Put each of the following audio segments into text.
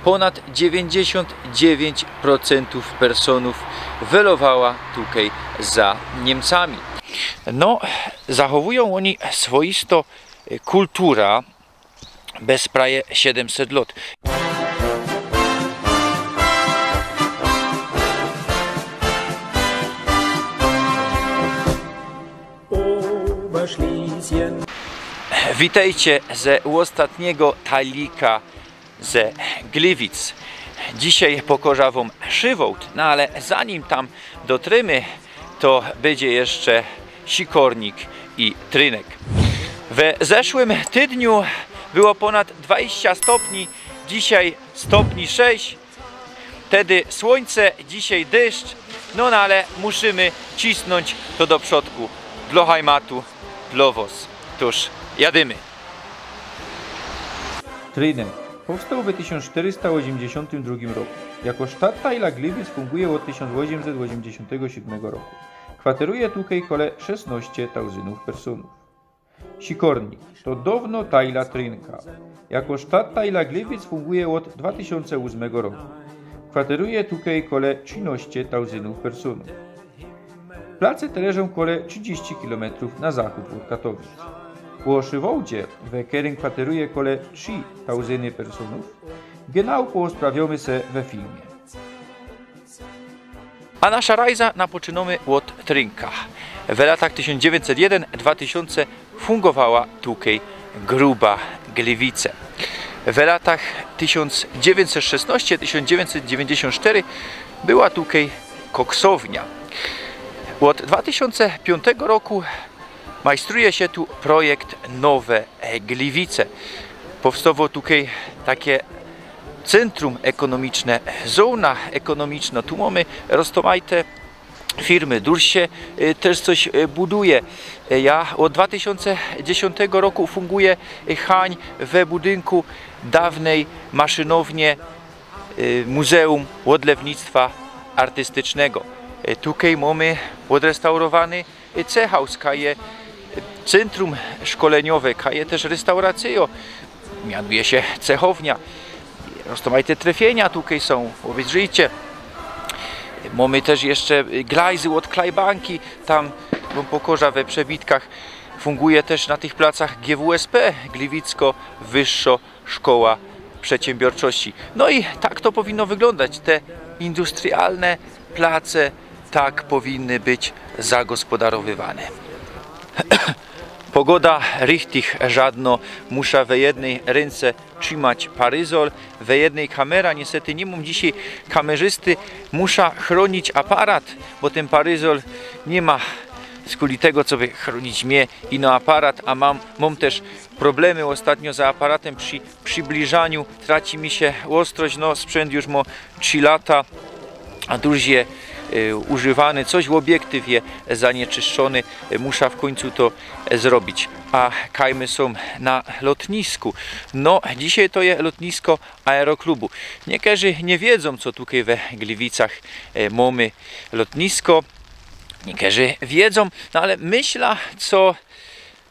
ponad 99% personów wylowała tutaj za Niemcami. No, zachowują oni swoisto kultura bez prawie 700 lat. Witajcie ze ostatniego talika ze Gliwic. Dzisiaj pokażę wam Szywołt, no ale zanim tam dotremy, to będzie jeszcze Sikornik i Trynek. We zeszłym tygodniu było ponad 20 stopni, dzisiaj stopni 6. Wtedy słońce, dzisiaj deszcz, no ale musimy cisnąć to do przodku. Dla Heimatu, dla was. Tuż jadymy. Trynek powstał w 1482 roku. Jako sztattajla Gliwic funguje od 1887 roku. Kwateruje tutaj kole 16 tauzinów personów. Sikornik to dawno tajla Trynka. Jako sztattajla Gliwic funguje od 2008 roku. Kwateruje tutaj kole 13 tauzinów personów. Place te leżą kole 30 km na zachód od Katowic. Po Szywołdzie, we którym kwateruje kole 3 tauzyny personów, genau posprawiamy se we filmie. A nasza rajza napoczynamy od Trynka. W latach 1901-2000 fungowała tutaj Gruba Gliwice. W latach 1916-1994 była tutaj koksownia. Od 2005 roku majstruje się tu projekt Nowe Gliwice. Powstało tutaj takie centrum ekonomiczne, zona ekonomiczna. Tu mamy roztomajte firmy, dużo się też coś buduje. Ja od 2010 roku funguję hań we budynku dawnej maszynownie Muzeum Odlewnictwa Artystycznego. Tutaj mamy odrestaurowany cechaus, kaje centrum szkoleniowe, kaje też restauracjo, mianuje się cechownia. Roztomajte trefienia tutaj są, obejrzyjcie. Mamy też jeszcze glajzy od Klajbanki, tam wam pokażę we przebitkach. Funguje też na tych placach GWSP, Gliwicko Wyższa Szkoła Przedsiębiorczości. No i tak to powinno wyglądać. Te industrialne place tak powinny być zagospodarowywane. Pogoda richtig żadno, muszę we jednej ręce trzymać paryzol, we jednej kamera. Niestety nie mam dzisiaj kamerzysty, muszę chronić aparat, bo ten paryzol nie ma skuli tego, co by chronić mnie i no aparat, a mam też problemy ostatnio z aparatem przy przybliżaniu, traci mi się ostrość, no sprzęt już ma 3 lata, a dużo używany, coś w obiektyw jest zanieczyszczony, muszę w końcu to zrobić. A kajmy są na lotnisku. No, dzisiaj to jest lotnisko Aeroklubu. Niektórzy nie wiedzą, co tutaj we Gliwicach mamy lotnisko. Niektórzy wiedzą, no ale myślę, co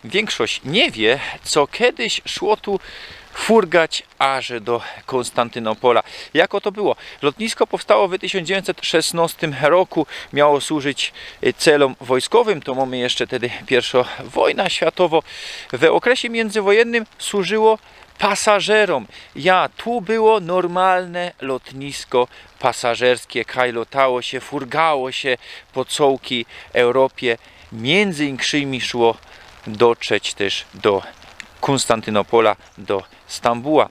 większość nie wie, co kiedyś szło tu furgać aż do Konstantynopola. Jako to było? Lotnisko powstało w 1916 roku, miało służyć celom wojskowym, to mamy jeszcze wtedy pierwsza wojna światowa. W okresie międzywojennym służyło pasażerom. Tu było normalne lotnisko pasażerskie, kaj lotało się, furgało się po całej Europie. Między innymi szło dotrzeć też do Konstantynopola, do Stambuła.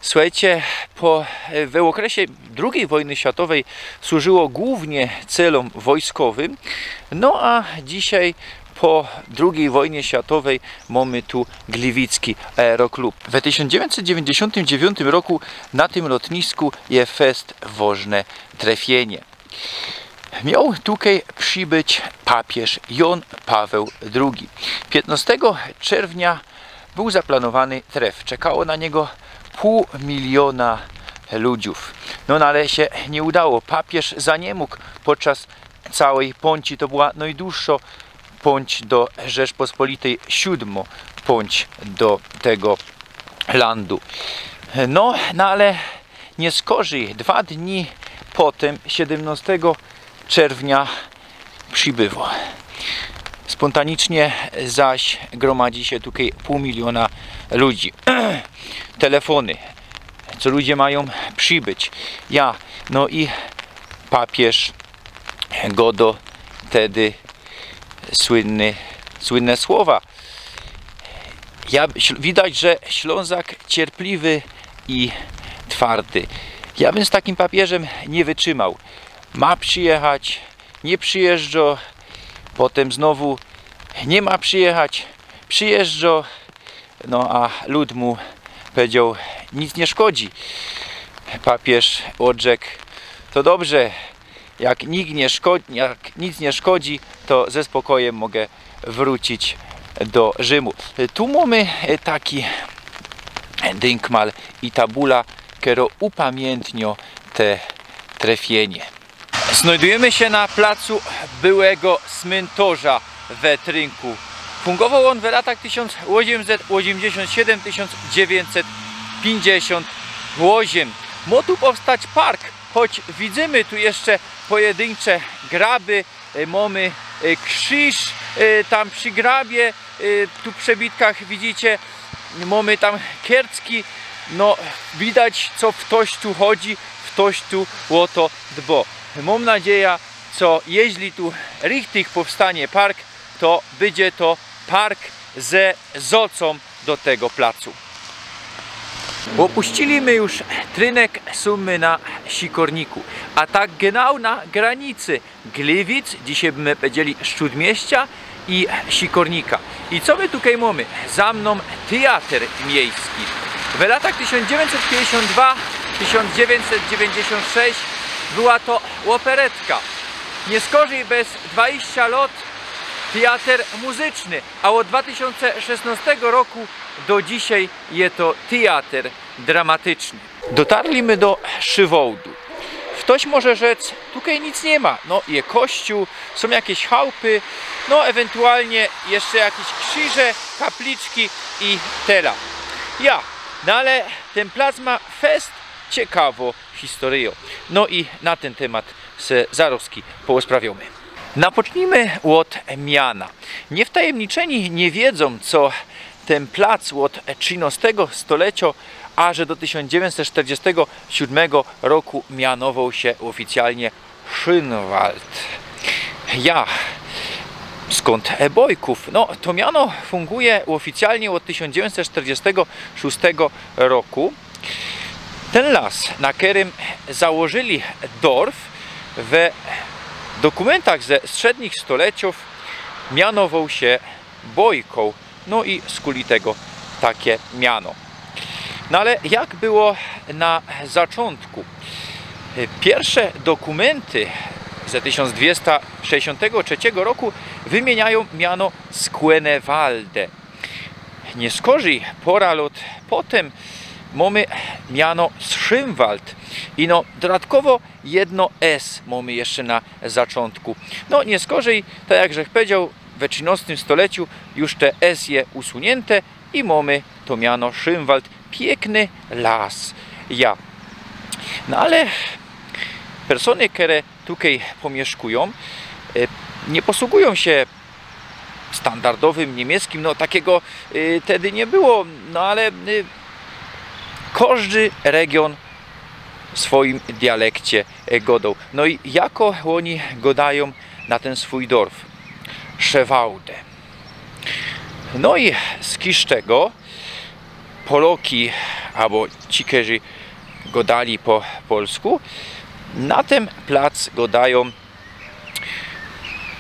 Słuchajcie, w okresie II wojny światowej służyło głównie celom wojskowym, no a dzisiaj po II wojnie światowej mamy tu Gliwicki Aeroklub. W 1999 roku na tym lotnisku jest fest wożne trefienie. Miał tutaj przybyć papież Jan Paweł II. 15 czerwca był zaplanowany tref. Czekało na niego 500 000 ludzi. No ale się nie udało. Papież za nie mógł podczas całej pąci. To była najdłuższa pąć do Rzeczpospolitej, 7. pąć do tego landu. No ale nie skorzy 2 dni potem, 17 czerwca przybyło. Spontanicznie zaś gromadzi się tutaj 500 000 ludzi. Telefony, co ludzie mają przybyć. No i papież Godo wtedy słynne słowa. Widać, że Ślązak cierpliwy i twardy. Ja bym z takim papieżem nie wytrzymał. Ma przyjechać, nie przyjeżdża, potem znowu nie ma przyjechać, przyjeżdża, no a lud mu powiedział, nic nie szkodzi. Papież odrzekł, to dobrze, jak nic nie szkodzi, to ze spokojem mogę wrócić do Rzymu. Tu mamy taki dynkmal i tabula, która upamiętnia te trafienie. Znajdujemy się na placu byłego cmentarza w Trynku. Fungował on w latach 1887-1958. Mógł tu powstać park, choć widzimy tu jeszcze pojedyncze graby, mamy krzyż tam przy grabie, tu w przebitkach widzicie, mamy tam kiercki, no widać, co ktoś tu chodzi, ktoś tu o to dba. Mam nadzieję, co jeśli tu richtig powstanie park, to będzie to park ze zocą do tego placu. Opuściliśmy już Trynek, sumy na Sikorniku, a tak genau na granicy Gliwic, dzisiaj byśmy powiedzieli Śródmieścia i Sikornika. I co my tutaj mamy? Za mną teatr miejski. W latach 1952-1996 była to operetka. Nie skorzy bez 20 lat teatr muzyczny, a od 2016 roku do dzisiaj jest to teatr dramatyczny. Dotarliśmy do Szywołdu. Ktoś może rzec, tutaj nic nie ma. No jest kościół, są jakieś chałupy, no ewentualnie jeszcze jakieś krzyże, kapliczki i tela. No ale ten plac ma fest ciekawą historię. No i na ten temat se zaroski porozprawiamy. Napocznijmy od miana. Niewtajemniczeni nie wiedzą, co ten plac od XIII stulecia aż do 1947 roku mianował się oficjalnie Szynwald. Skąd Bojków? No to miano funguje oficjalnie od 1946 roku. Ten las, na którym założyli dorf, w dokumentach ze średnich stuleciów mianował się Bojką. No i skuli tego takie miano. No ale jak było na zaczątku? Pierwsze dokumenty z 1263 roku wymieniają miano Skłenewalde. Nie skorzy pora lat potem mamy miano Szymwald i no dodatkowo jedno S mamy jeszcze na zaczątku. No nie skorzy, tak jak żech powiedział, w XIII stuleciu już te S je usunięte i mamy to miano Szymwald. Piękny las. No ale persony, które tutaj pomieszkują, nie posługują się standardowym niemieckim, no takiego wtedy nie było, no ale każdy region w swoim dialekcie godą. No i jako oni godają na ten swój dorf? Szewałdę. No i z kiszczego Poloki, albo ci, którzy godali po polsku, na ten plac godają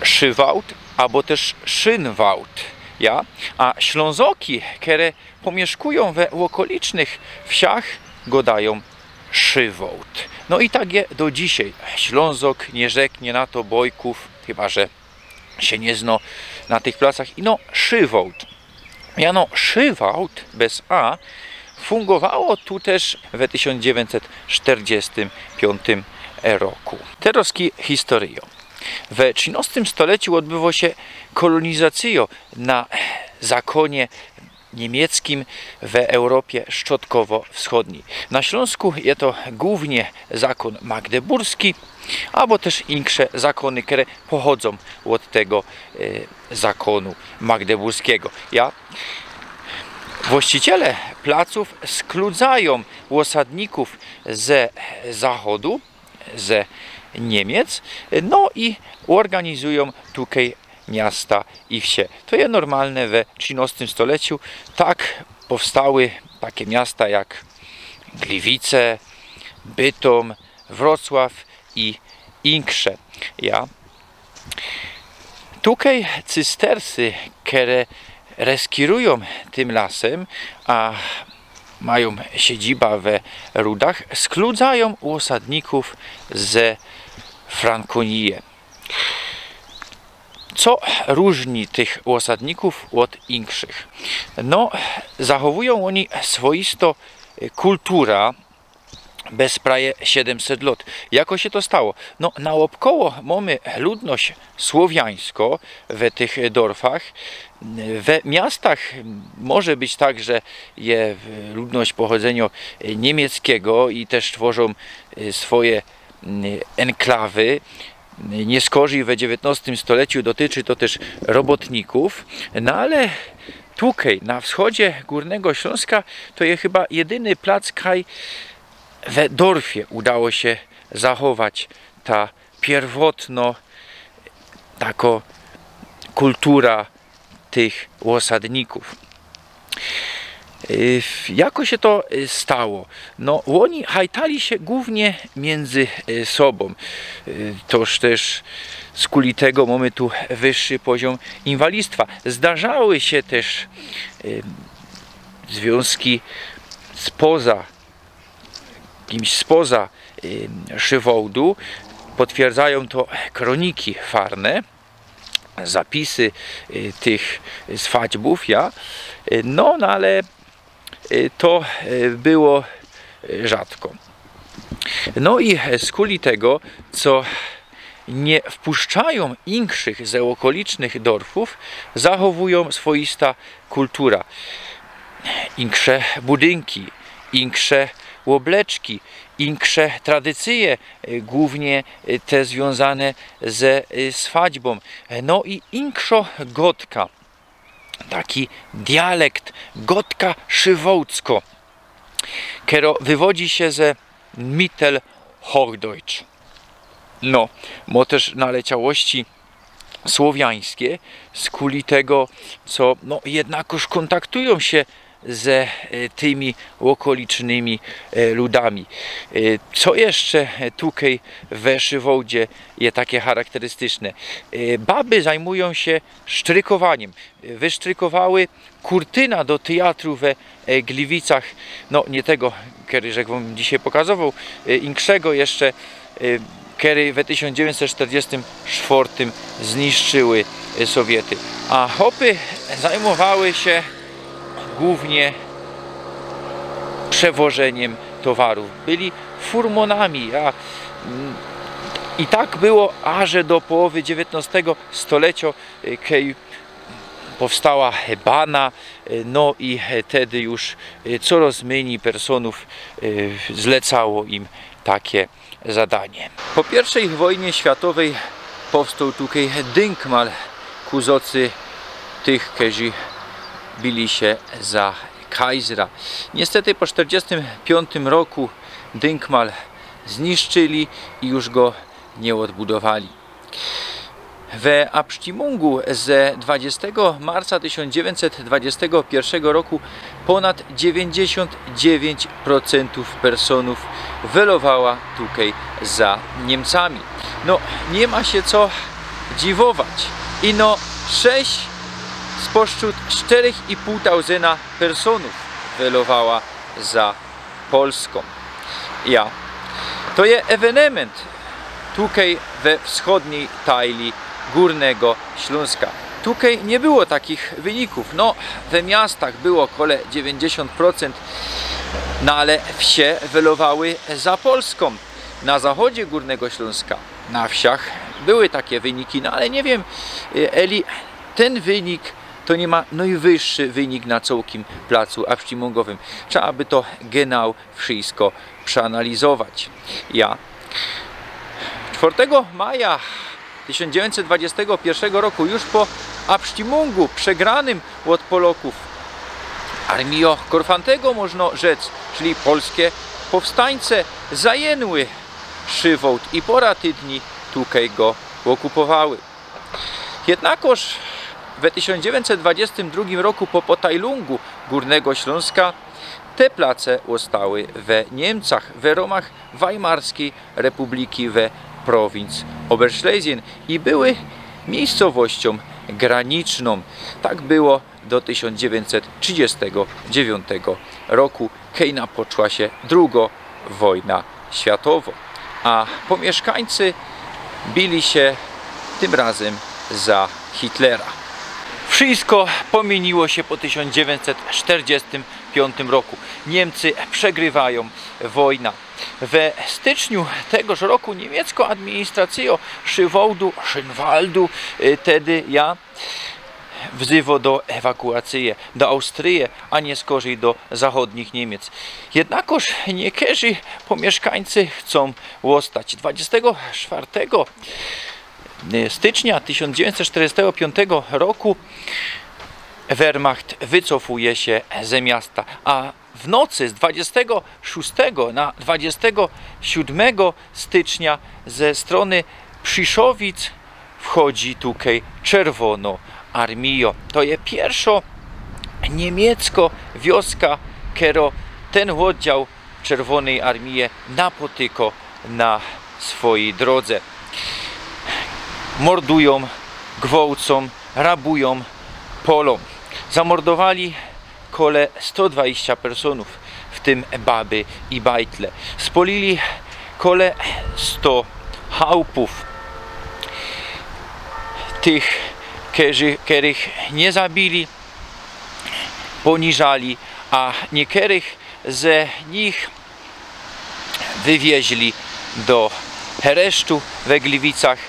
Szywałd, albo też Szynwałd. A Ślązoki, które pomieszkują we okolicznych wsiach, godają Szywołd. No i tak je do dzisiaj. Ślązok nie rzeknie na to Bojków, chyba że się nie zna na tych placach. I no Szywołd. Miano Szywałd bez A fungowało tu też w 1945 roku. Teraz historia. W XIII stuleciu odbyło się kolonizacja na zakonie niemieckim w Europie Środkowo-Wschodniej. Na Śląsku jest to głównie zakon magdeburski, albo też inne zakony, które pochodzą od tego zakonu magdeburskiego. Właściciele placów skludzają osadników ze zachodu, ze Niemiec, no i organizują tutaj miasta i wsie. To jest normalne we XIII stuleciu. Tak powstały takie miasta jak Gliwice, Bytom, Wrocław i inne. Tutaj cystersy, które reskirują tym lasem, a mają siedzibę we Rudach, skludzają osadników ze Frankonii. Co różni tych osadników od innych? No, zachowują oni swoistą kulturę bez prawie 700 lat. Jako się to stało? No, naokoło mamy ludność słowiańską w tych dorfach. W miastach może być tak, że jest ludność pochodzenia niemieckiego i też tworzą swoje enklawy. Nieskorzy w XIX stuleciu dotyczy to też robotników, no ale tutaj na wschodzie Górnego Śląska to jest chyba jedyny plac, kaj w dorfie udało się zachować ta pierwotno taka kultura tych osadników. Jako się to stało? No, oni hajtali się głównie między sobą. Toż też z kuli tego mamy tu wyższy poziom inwalidztwa. Zdarzały się też związki kimś spoza Szywołdu. Potwierdzają to kroniki farne, zapisy tych swadźbów, no ale to było rzadko. No i z kuli tego, co nie wpuszczają innych z okolicznych dorfów, zachowują swoista kultura. Inne budynki, inne łobleczki, inne tradycje, głównie te związane ze swadźbą. No i inkszo gotka. Taki dialekt gotka szywołcko, który wywodzi się ze Mittelhochdeutsch. No, ma też naleciałości słowiańskie z kuli tego, co no, jednakoż kontaktują się ze tymi okolicznymi ludami. Co jeszcze tutaj we Szywołdzie jest takie charakterystyczne? Baby zajmują się sztrykowaniem. Wysztrykowały kurtyna do teatru we Gliwicach, no nie tego, który jak wam dzisiaj pokazywał, inkszego jeszcze, który w 1944 zniszczyły Sowiety. A chopy zajmowały się głównie przewożeniem towarów. Byli furmonami, i tak było aż do połowy XIX stulecia, kiedy powstała bana, no i wtedy już coraz mniej personów zlecało im takie zadanie. Po I wojnie światowej powstał tutaj dynkmal ku zocy tych, którzy bili się za Kajzra. Niestety po 1945 roku dynkmal zniszczyli i już go nie odbudowali. W Abstimmung z 20 marca 1921 roku ponad 99% personów wylowała tutaj za Niemcami. No, nie ma się co dziwować. Ino 6 spośród 4,5 tysiąca personów wylowała za Polską. To jest ewenement tutaj we wschodniej tajli Górnego Śląska. Tutaj nie było takich wyników. No, we miastach było około 90%, no ale wsie wylowały za Polską. Na zachodzie Górnego Śląska, na wsiach były takie wyniki, no ale nie wiem, Eli, ten wynik to nie ma najwyższy wynik na całym placu abstimmungowym. Trzeba by to genau wszystko przeanalizować. Ja 4 maja 1921 roku, już po abstimmungu przegranym od Polaków, Armio Korfantego, można rzec, czyli polskie powstańce, zajęły Szywołd i pora tydni tutaj go okupowały. Jednakoż w 1922 roku po Potajlungu Górnego Śląska te place zostały we Niemcach, w ramach Weimarskiej Republiki we prowincji Oberschlesien i były miejscowością graniczną. Tak było do 1939 roku, kiedy napoczęła się II wojna światowa, a pomieszkańcy bili się tym razem za Hitlera. Wszystko pomieniło się po 1945 roku. Niemcy przegrywają wojnę. We styczniu tegoż roku niemiecką administrację Schönwaldu wtedy wzywa do ewakuacji do Austrii, a nie skorzej do zachodnich Niemiec. Jednakoż niektórzy pomieszkańcy chcą zostać. 24 stycznia 1945 roku Wehrmacht wycofuje się ze miasta, a w nocy z 26 na 27 stycznia ze strony Przyszowic wchodzi tutaj Czerwono Armio. To jest pierwsza niemiecka wioska, którą ten oddział Czerwonej Armii napotyka na swojej drodze. Mordują, gwałcą, rabują, polą. Zamordowali kole 120 personów, w tym baby i bajtle. Spolili kole 100 chałupów. Tych, których nie zabili, poniżali, a niektórych z nich wywieźli do Hereszczu we Gliwicach,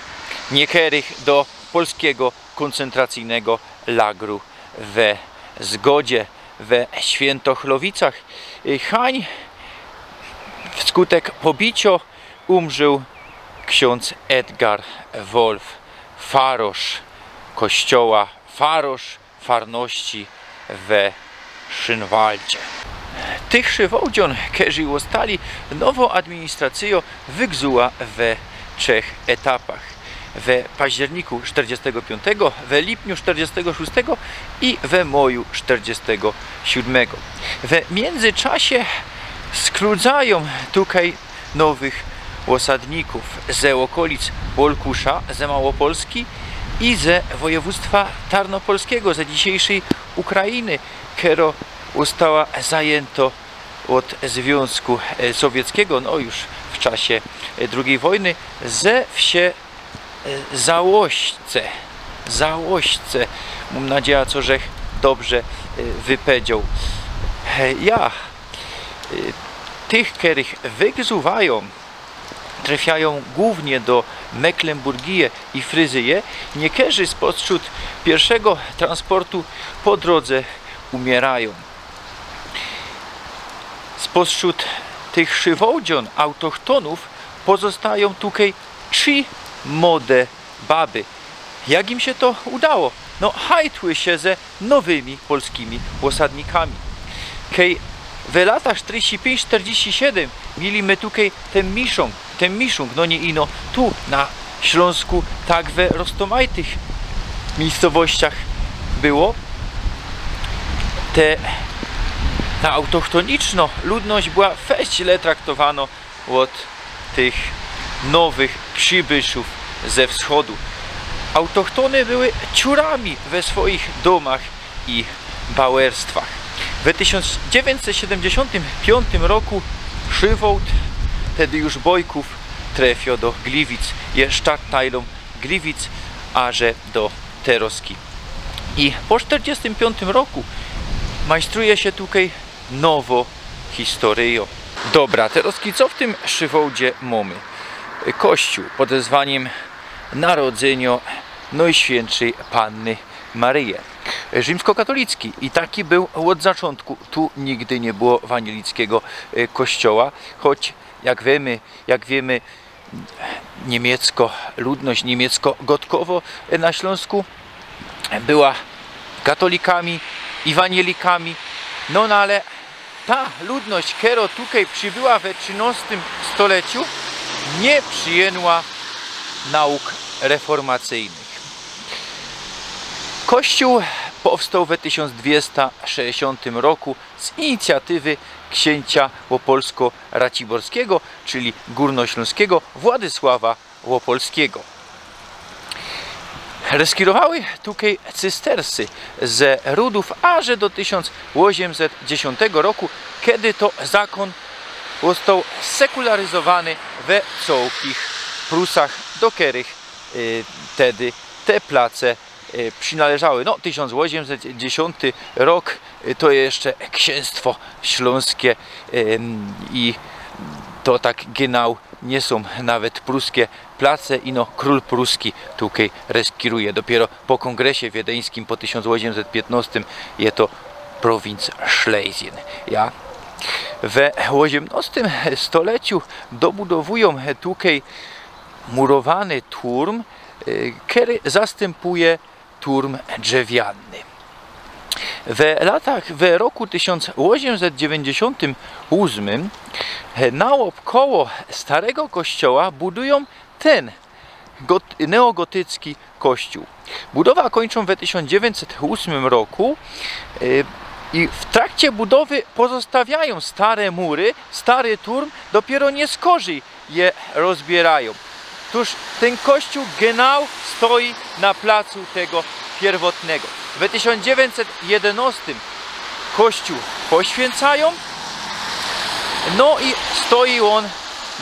niektórych do polskiego koncentracyjnego lagru we Zgodzie we Świętochlowicach. Hań wskutek pobicia umrzył ksiądz Edgar Wolf, farosz kościoła, farosz farności we Szynwaldzie. Tych Szywołdzian, którzy zostali nową administracją, wygzuła we 3 etapach. We październiku 45, we lipniu 46 i we maju 47. W międzyczasie skrudzają tutaj nowych osadników ze okolic Wolkusza, ze Małopolski i ze województwa tarnopolskiego, ze dzisiejszej Ukrainy, która została zajęta od Związku Sowieckiego, no już w czasie II wojny, ze wsie Załośce. Mam nadzieję, co żech dobrze wypowiedział. Tych, których wygzuwają, trafiają głównie do Mecklenburgii i Fryzyje. Niektórzy spośród pierwszego transportu po drodze umierają. Spośród tych Szywołdzian, autochtonów, pozostają tutaj 3 młode baby. Jak im się to udało? No, hajtły się ze nowymi polskimi osadnikami. Kiedy w latach 45-47 mieliśmy tutaj ten miszung, no nie ino tu na Śląsku, tak we roztomajtych miejscowościach było. Ta autochtoniczna ludność była źle traktowana od tych nowych przybyszów ze wschodu. Autochtony były ciurami we swoich domach i bauerstwach. W 1975 roku Szywołd, wtedy już Bojków, trafił do Gliwic. Jest Stadtteilem Gliwic, aże do Teroski. I po 1945 roku majstruje się tutaj nowo historią. Dobra, Teroski, co w tym Szywołdzie mamy? Kościół pod wezwaniem Narodzenia Najświętszej Panny Maryi. rzymskokatolicki i taki był od zaczątku. Tu nigdy nie było ewangelickiego kościoła, choć jak wiemy ludność niemiecko-gotkowo na Śląsku była katolikami, ewangelikami, no ale ta ludność, która tutaj przybyła w XIII stuleciu, nie przyjęła nauk reformacyjnych. Kościół powstał w 1260 roku z inicjatywy księcia łopolsko-raciborskiego, czyli górnośląskiego Władysława Łopolskiego. Reskirowały tutaj cystersy ze Rudów aż do 1810 roku, kiedy to zakon został sekularyzowany we całych Prusach, do których wtedy te place przynależały. No, 1810 rok to jeszcze księstwo śląskie i to tak genau nie są nawet pruskie place i no król pruski tutaj reskiruje. Dopiero po kongresie wiedeńskim po 1815 jest to prowincja Schlesien. Ja we XVIII stuleciu dobudowują tutaj murowany turm, który zastępuje turm drzewiany. W roku 1898 naokoło starego kościoła budują ten neogotycki kościół. Budowa kończą w 1908 roku i w trakcie budowy pozostawiają stare mury, stary turm, dopiero nieskorzy je rozbierają. Otóż ten kościół genau stoi na placu tego pierwotnego. W 1911 kościół poświęcają, no i stoi on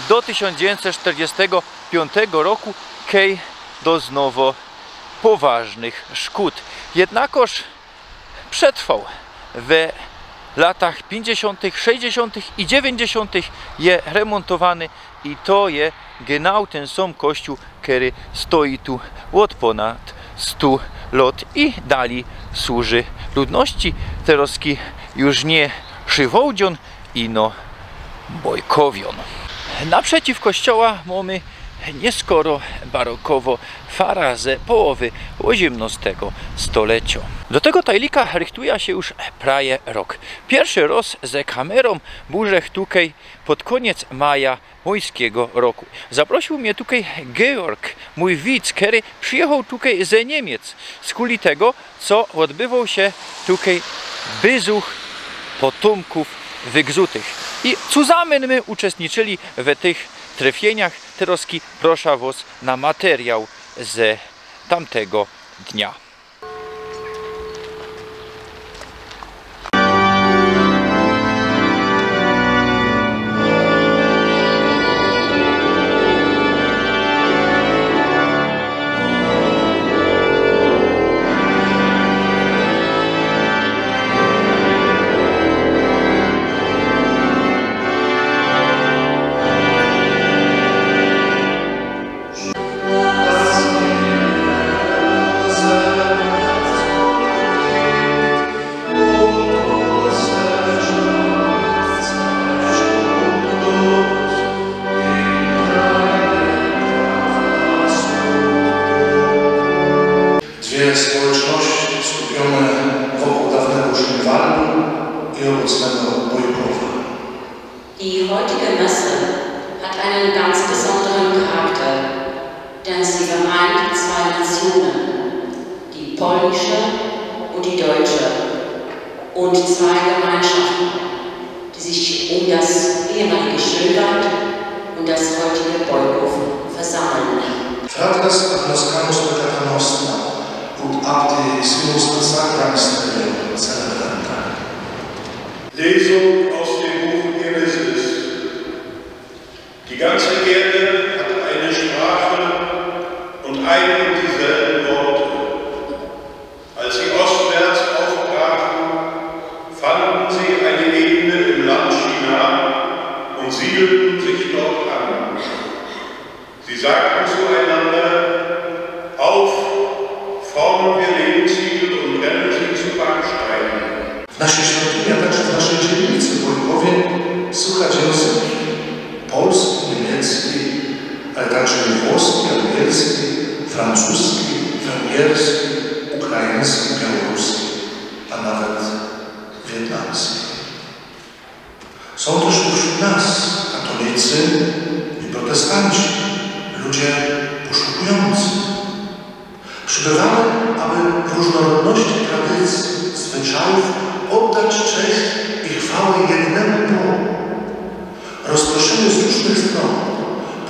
do 1945 roku, kiedy doznał poważnych szkód. Jednakoż przetrwał w latach 50., 60. i 90. je remontowany i to je genau ten sam kościół, który stoi tu od ponad 100 lat i dalej służy ludności. Teraz już nie Szywołdzion, ino Bojkowion. Naprzeciw kościoła mamy nieskoro barokowo farazę połowy XVIII stulecia. Do tego tajlika rychtuje się już prawie rok. Pierwszy raz ze kamerą burzech tutaj pod koniec maja mojskiego roku. Zaprosił mnie tutaj Georg, mój widz, który przyjechał tutaj ze Niemiec, z kuli tego, co odbywał się tutaj besuch potomków wygrzutych. I zusammen my uczestniczyli w tych trefieniach. Teraz proszę was na materiał z tamtego dnia. Społeczności skupione wokół dawnego Grünwaldu i obecnego Bojkowa. Die heutige Messe hat einen ganz besonderen Charakter, denn sie vereint zwei Nationen, die polnische und die deutsche, und zwei Gemeinschaften, die sich um das ehemalige Schönwald und das heutige Bojkow versammeln. Fratres agnoscamus peccata nostra, ut apte simus sacra mysterium celebranta. Lesung aus dem Buch Genesis. Die ganze Erde hat eine Sprache und ein und dieselben Worte. Als sie ostwärts aufbrachen, fanden sie eine Ebene im Land China und siedelten sich dort an. Sie sagten zueinander: Auf, formen wir Lebensziegel und brennen W naszej świątyni, a także w naszej dzielnicy w Wojkowie słychać języki polski, niemiecki, ale także włoski, angielski, francuski, węgierski, ukraiński, białoruski, a nawet wietnamski. Są też wśród nas katolicy i protestanci, ludzie poszukujący. Przybywamy, aby w różnorodności tradycji, zwyczajów oddać cześć i chwałę jednemu Bogu. Rozproszeni z różnych stron,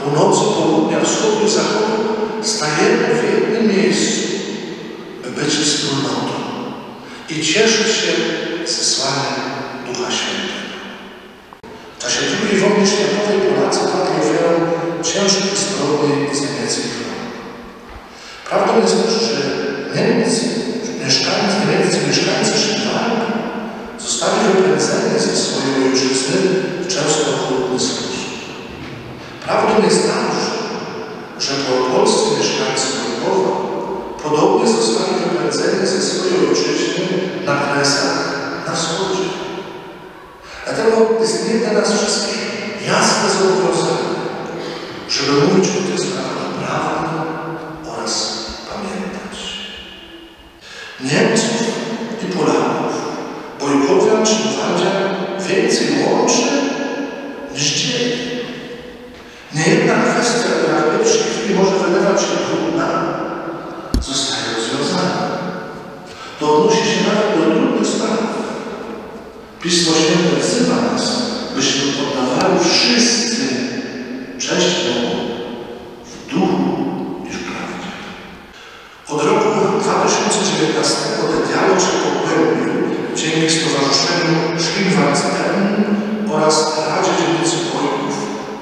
północy, południa, wschodu i zachodu, stajemy w jednym miejscu, by być wspólnotą i cieszyć się zesłaniem Ducha Świętego. W czasie II wojny światowej Polacy padli ofiarą ciężkiej zbrodni z niemieckich rąk. Prawdą jest też, że niemieccy mieszkańcy Szwajcarii zostali wypędzeni ze swojej ojczyzny w często okrutny sposób. Prawdą jest także, że polscy mieszkańcy Wojkowa podobnie zostali wypędzeni ze swojej ojczyzny na Kresach na wschodzie. Dlatego istnieje dla nas wszystkich jasne zobowiązanie, żeby mówić o tych sprawach prawdę oraz pamiętać. Niemców i Polaków, Wojkowian czy Waldzian więcej łączy niż dzieli. Niejedna kwestia, która w pierwszej chwili może wydawać się trudna, zostaje rozwiązana. To odnosi się nawet do trudnych spraw. Pismo Święte wzywa nas, byśmy oddawali wszyscy cześć Bogu w duchu i w prawdzie. Od roku 2019 ten dialog się pogłębił dzięki Stowarzyszeniu Schwinwaldstern oraz Radzie Dzielnicy Wojków,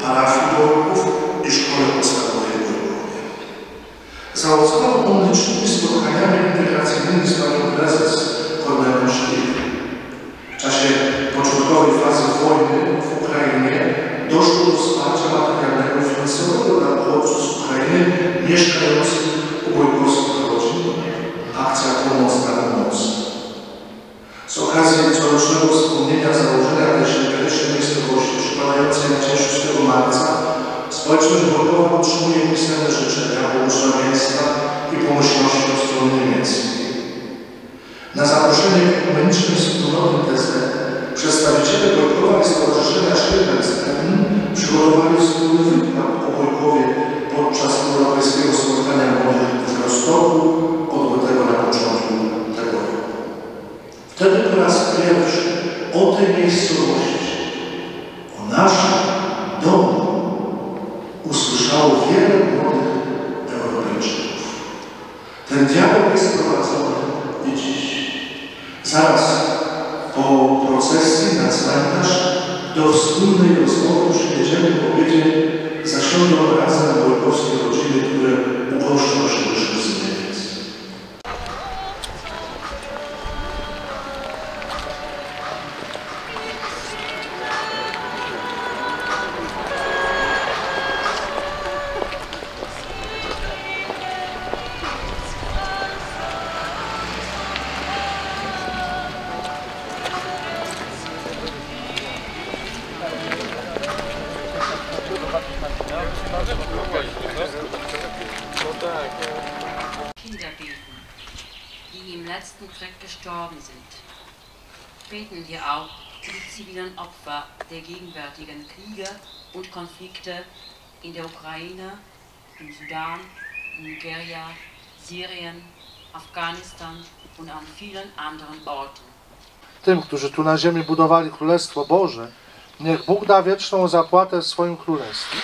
Parafii Wojków i Szkole Podstawowej w Wojkowie. Zaowocował on licznymi spotkaniami integracyjnymi z panią prezes Kornelią Szlichą. W czasie początkowej fazy wojny w Ukrainie doszło do wsparcia materialnego i finansowego dla uchodźców z Ukrainy mieszkających u wojkowskich rodzin. Akcja Pomocna Pomoc. Z okazji corocznego wspomnienia założenia tej średniowiecznej miejscowości przypadającej na dzień 6 marca społeczność Wojkowa otrzymuje pisane życzenia błogosławieństwa i pomyślności od strony niemieckiej. Na zaproszenie ekumenicznej wspólnoty TZ przedstawiciele Wojkowa i Stowarzyszenia Schwinwaldstern przygotowali wspólny wykład o Wojkowie podczas europejskiego spotkania młodych w Rostoku, odbytego na początku tego roku. Wtedy po raz pierwszy o tej miejscowości, o naszym domu usłyszało wiele młodych Europejczyków. Ten dialog jest prowadzony i dziś. Zaraz po procesji na cmentarz do wspólnej rozmowy przy niedzielnym obiedzie zasiądą razem wojkowskie rodziny, które ugoszczą przybyszów z Niemiec. Kinder beten, die im letzten Krieg gestorben sind. Beten wir auch für die zivilen Opfer der gegenwärtigen Kriege und Konflikte in der Ukraine, im Sudan, in Nigeria, Syrien, Afghanistan und an vielen anderen Orten. Tym, którzy tu na ziemi budowali Królestwo Boże, niech Bóg da wieczną zapłatę w swoim Królestwie.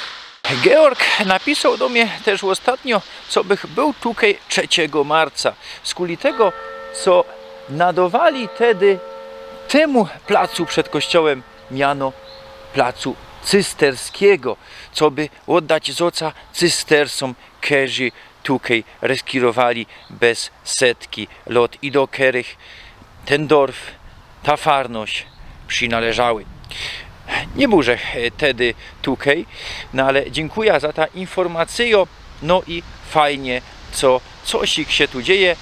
Georg napisał do mnie też ostatnio, co bych był tutaj 3 marca. Z kuli tego, co nadawali wtedy temu placu przed kościołem miano placu cysterskiego, co by oddać z oca cystersom, którzy tutaj reskirowali bez setki lot i do których ten dorf, ta farność przynależały. Nie burzę wtedy tutaj, no ale dziękuję za ta informację, no i fajnie, co coś się tu dzieje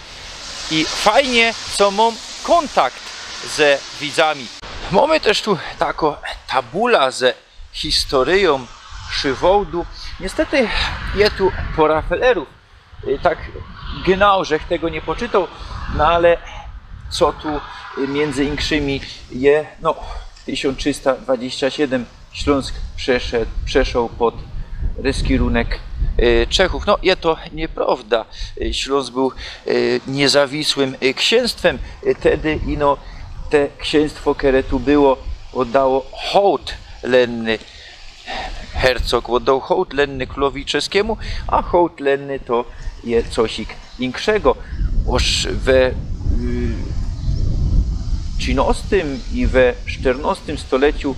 i fajnie, co mam kontakt ze widzami. Mamy też tu taką tabula ze historią Szywołdu. Niestety je tu po Rafelerów. Tak genau, żech tego nie poczytał, no ale co tu między inkrzymi je, no 1327 Śląsk przeszedł pod ryskirunek Czechów. No je to nieprawda. Śląsk był niezawisłym księstwem. Wtedy ino te księstwo, które tu było, oddało hołd lenny. Hercog oddał hołd lenny królowi czeskiemu, a hołd lenny to je cosik inkszego. Oż we XIII i we XIV stoleciu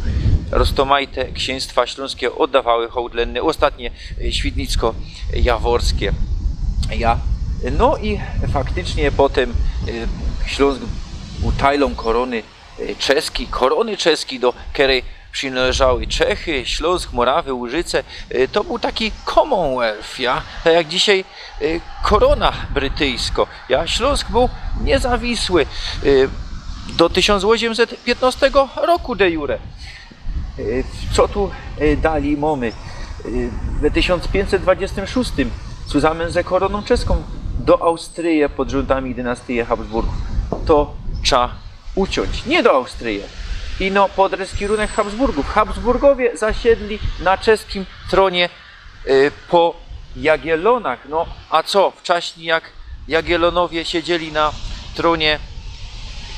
roztomajte księstwa śląskie oddawały hołd lenny, ostatnie świdnicko-jaworskie. No i faktycznie potem Śląsk utajlą korony czeskiej, do której przynależały Czechy, Śląsk, Morawy, Łużyce. To był taki Commonwealth, tak jak dzisiaj korona brytyjska. Śląsk był niezawisły do 1815 roku de jure. Co tu dali mamy? W 1526 zusammen ze koroną czeską do Austrii pod rządami dynastii Habsburgów. To trzeba uciąć, nie do Austrii. Ino pod ryskirunek Habsburgów. Habsburgowie zasiedli na czeskim tronie po Jagiellonach. No a co? Wcześniej jak Jagiellonowie siedzieli na tronie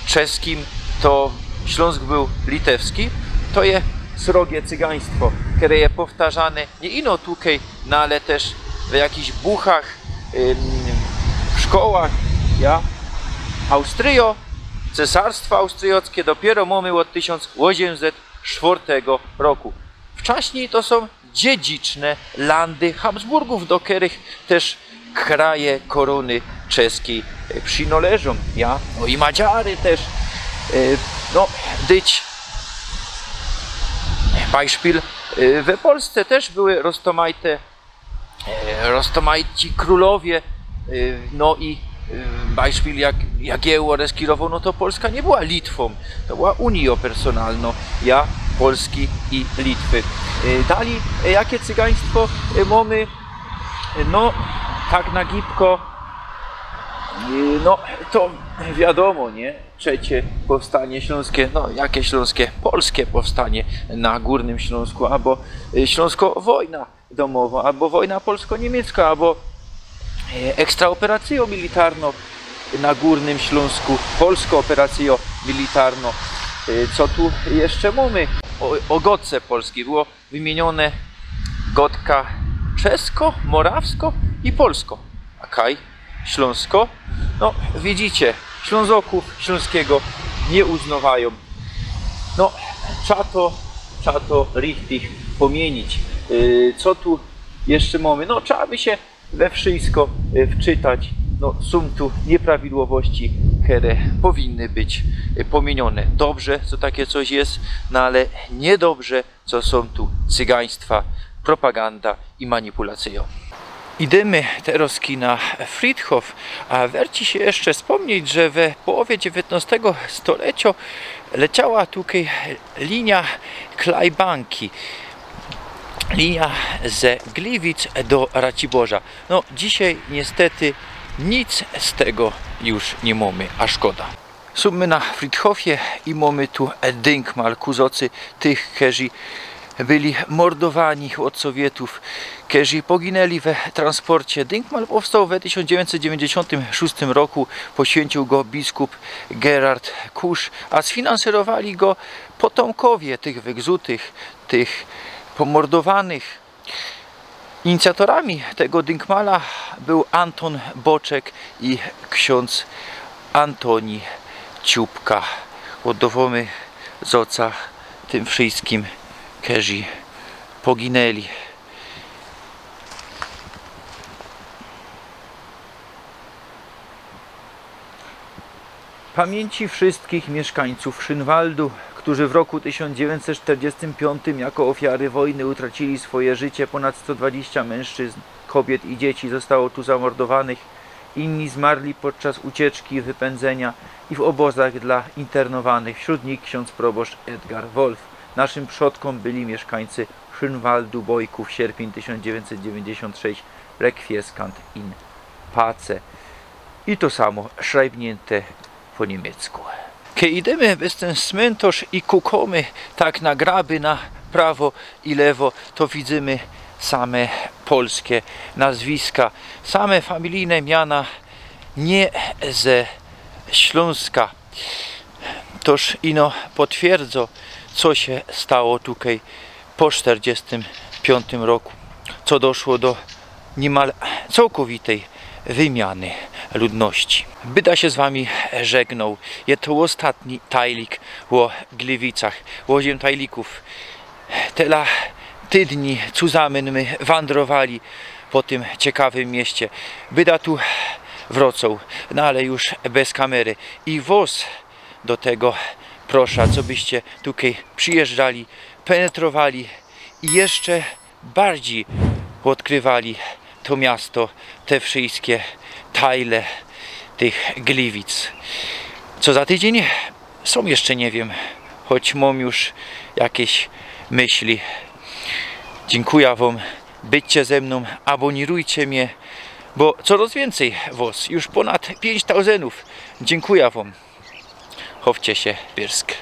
czeskim, to Śląsk był litewski. To je srogie cygaństwo, które je powtarzane nie ino tukej, no ale też w jakichś buchach, w szkołach. Austrio, Cesarstwo Austriackie dopiero mamy od 1804 roku. Wcześniej to są dziedziczne landy Habsburgów, do których też kraje korony czeskiej przynależą. No i Madziary też. No, dyć. Beispiel. We Polsce też były roztomajci królowie. No i beispiel jak Jagiełło reskirował, no to Polska nie była Litwą, to była Unią personalną, Polski i Litwy. Dali, jakie cygaństwo mamy? No, tak na gibko, no to wiadomo, nie? Trzecie powstanie śląskie, no jakie śląskie? Polskie powstanie na Górnym Śląsku, albo Śląsko-wojna domowa, albo wojna polsko-niemiecka, albo ekstraoperacją militarną na Górnym Śląsku, polską operacją militarną. Co tu jeszcze mamy? O Gotce polskiej było wymienione Gotka czesko, morawsko i polsko. A kaj śląsko? No widzicie, Ślązoków śląskiego nie uznawają. No trzeba to richtig pomienić. Co tu jeszcze mamy? No trzeba by się we wszystko wczytać. No, są tu nieprawidłowości, które powinny być pomienione. Dobrze, co takie coś jest, no ale niedobrze, co są tu cygaństwa, propaganda i manipulacje. Idziemy teraz na Friedhof, a warto się jeszcze wspomnieć, że w połowie XIX stulecia leciała tutaj linia Klajbanki. Linia ze Gliwic do Raciborza. No dzisiaj niestety nic z tego już nie mamy, a szkoda. Są na Friedhofie i mamy tu dynkmal kuzocy tych, którzy byli mordowani od Sowietów, którzy poginęli we transporcie. Dynkmal powstał w 1996 roku, poświęcił go biskup Gerard Kusz, a sfinansowali go potomkowie tych wygzutych, tych pomordowanych. Inicjatorami tego dynkmala był Anton Boczek i ksiądz Antoni Ciupka. Oddawamy z oca tym wszystkim, którzy poginęli. Pamięci wszystkich mieszkańców Szynwaldu, którzy w roku 1945 jako ofiary wojny utracili swoje życie. Ponad 120 mężczyzn, kobiet i dzieci zostało tu zamordowanych inni zmarli podczas ucieczki i wypędzenia i w obozach dla internowanych, wśród nich ksiądz proboszcz Edgar Wolf. Naszym przodkom byli mieszkańcy Schönwaldu, Bojków, sierpień 1996, Requiescant in Pace. I to samo, szrajbnięte po niemiecku. Kiedy idziemy bez ten cmentarz i kukamy tak na graby na prawo i lewo, to widzimy same polskie nazwiska, same familijne miana, nie ze Śląska. Toż ino potwierdzo, co się stało tutaj po 1945 roku, co doszło do niemal całkowitej wymiany ludności. Byda się z wami żegnał. Jest to ostatni tajlik o Gliwicach, łoziem tajlików. Tela tydni zusammen my wandrowali po tym ciekawym mieście. Byda tu wrocą, no ale już bez kamery. I was do tego proszę, co byście tutaj przyjeżdżali, penetrowali i jeszcze bardziej odkrywali to miasto, te wszystkie tajle tych Gliwic. Co za tydzień? Są jeszcze nie wiem, choć mam już jakieś myśli. Dziękuję wam, byćcie ze mną, abonirujcie mnie, bo coraz więcej was, już ponad 5000. Dziękuję wam. Chowcie się, Bielsk.